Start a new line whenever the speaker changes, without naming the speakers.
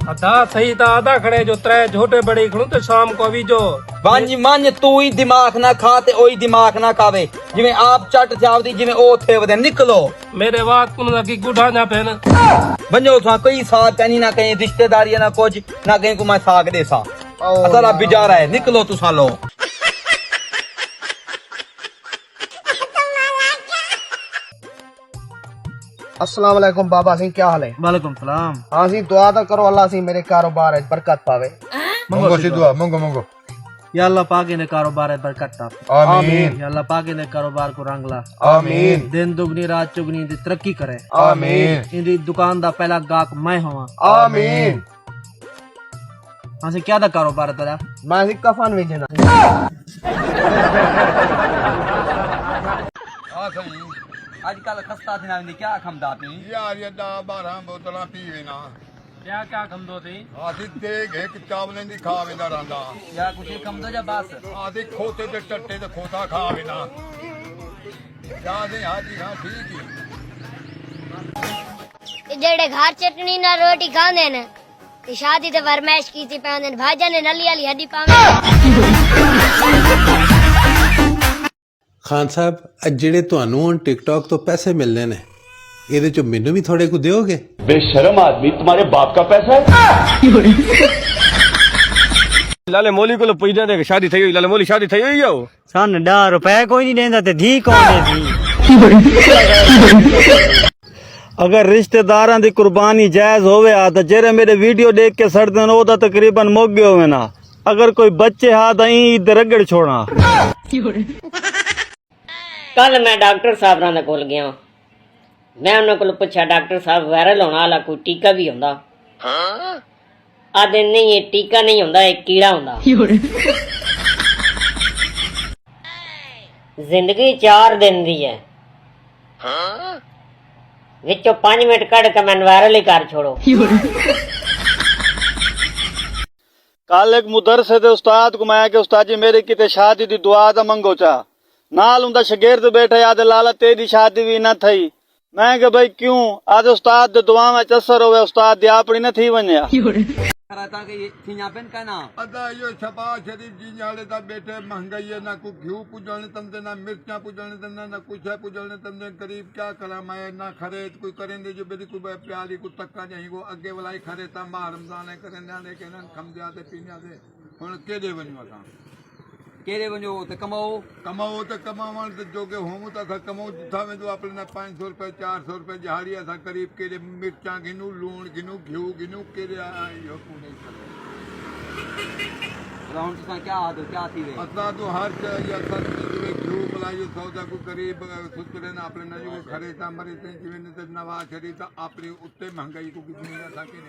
अदा सही ता आधा खड़े जो त्रै झोटे बड़े खड़ू तो शाम को भी जो
वांज मन तू ही दिमाग ना खा ते ओही दिमाग ना खावे जिवें आप चट जावदी जिवें ओ थे वदे निकलो
मेरे बात कुन लगी गुठा ना पहन
बंजो सा कोई साथ कहीं ना कहीं रिश्तेदारी ना कुछ ना कहीं को मैं साग दे सा असल बिचारा है निकलो तुसा लो
अस्सलाम वालेकुम बाबा सिंह क्या हाल है?
वालेकुम सलाम।
हाँ सी दुआ तो करो अल्लाह सी मेरे कारोबार है बरकत पावे।
मंगो सी दुआ मंगो
या अल्लाह पाक ने कारोबार में बरकत ता
आमीन
या अल्लाह पाक ने कारोबार को रंग ला
आमीन
दिन दुगनी रात चुगनी दी तरक्की करे
आमीन
इंदी दुकान दा पहला गाहक मैं होवां
आमीन
हां से क्या दा कारोबार है तेरा?
मैं सी कफन बेचना।
हां सही आजकल खस्ता थी ना क्या खमदा पी
यार ये 10-12 बोतलां पीवे ना
क्या क्या खमदो थी
आदि देख एक चावलें दी खावे ना रंदा
या कुछ खमदो जा बस
आदि खोते ते टट्टे ते खोता खावे ना याद है हाजी हां ठीक है
जेड़े घर चटनी ना रोटी खांदे ने ते शादी ते फरमाइश कीती पांदे भाजा ने नली वाली हड्डी पावे
ਖਾਨ ਸਾਹਿਬ ਅੱਜ ਜਿਹੜੇ ਤੁਹਾਨੂੰ ਹੁਣ ਟਿਕਟੌਕ ਤੋਂ ਪੈਸੇ ਮਿਲਨੇ ਨੇ ਇਹਦੇ ਚੋਂ ਮੈਨੂੰ ਵੀ ਥੋੜੇ ਕੁ ਦਿਓਗੇ
बेशरम आदमी तुम्हारे बाप का पैसा है लाले मोली को पूछने दे शादी थई हुई लाले मोली शादी थई हुई है
सन 10 रुपए कोई नहीं देंदा ते धी कौन देती अगर रिश्तेदारां दी कुर्बानी जायज होवे आ तो जेरे मेरे वीडियो देख के सड़दे न ओदा तकरीबन मुक गए होवे ना अगर कोई बच्चे हा तो इधर रगड़ छोड़ना
कल मैं डॉक्टर साहब दे कोल गया मैं उन्होंने को पूछा डॉक्टर साहब वायरल होने वाला कोई टीका भी होंदा आदे नहीं ये टीका नहीं होंदा एक कीड़ा होंदा जिंदगी 4 दिन दी है विचों 5 मिनट कढ़ के मैंने वायरल ही कर छोड़ो
कल एक मुदरसे दे उस्ताद को मैं के उस्ताद जी मेरी किते शादी दी दुआ दा मंगो चा नाल उनदा शागिर्द बैठे आदे लाला तेरी शादी भी ना थई मैं के भाई क्यों आदे उस्ताद दे दुआ में असर होवे उस्ताद दी अपनी न थी वन्या
कराता के थिया पेन कहना
अदा यो छपा शरीफ जी वाले दा बेटे महंगाई है ना को घी पुजलने तमदे ना मिर्चा पुजलने तमदे ना कुछ है पुजलने तमदे गरीब क्या करा मैं ना खरीद कोई करेंगे जो बेरी को प्याली को तक्का नहीं को आगे वाला ही खरे ता मां रमजान करे ना लेके ना खम दिया दे पीने दे हुन केदे बनवा ता
केरे वञो ते कमाओ
त कमावण ते जोगे होमू ता कमाऊ जिथा में तो अपने 500 रुपए 400 रुपए दिहाड़ी असा करीब केरे मिर्चा गिनू लूण गिनू घी गिनू केरे यो पूरे
राउंड सा क्या आदो क्या थी वे
असा तो हर या सर में घी बुलायो सौदा को करीब सुतरे ना अपने ना जो खरे ता मरे ते जिवें ते नवा शरीर ता अपनी उत्ते महंगाई को कितनी ना था के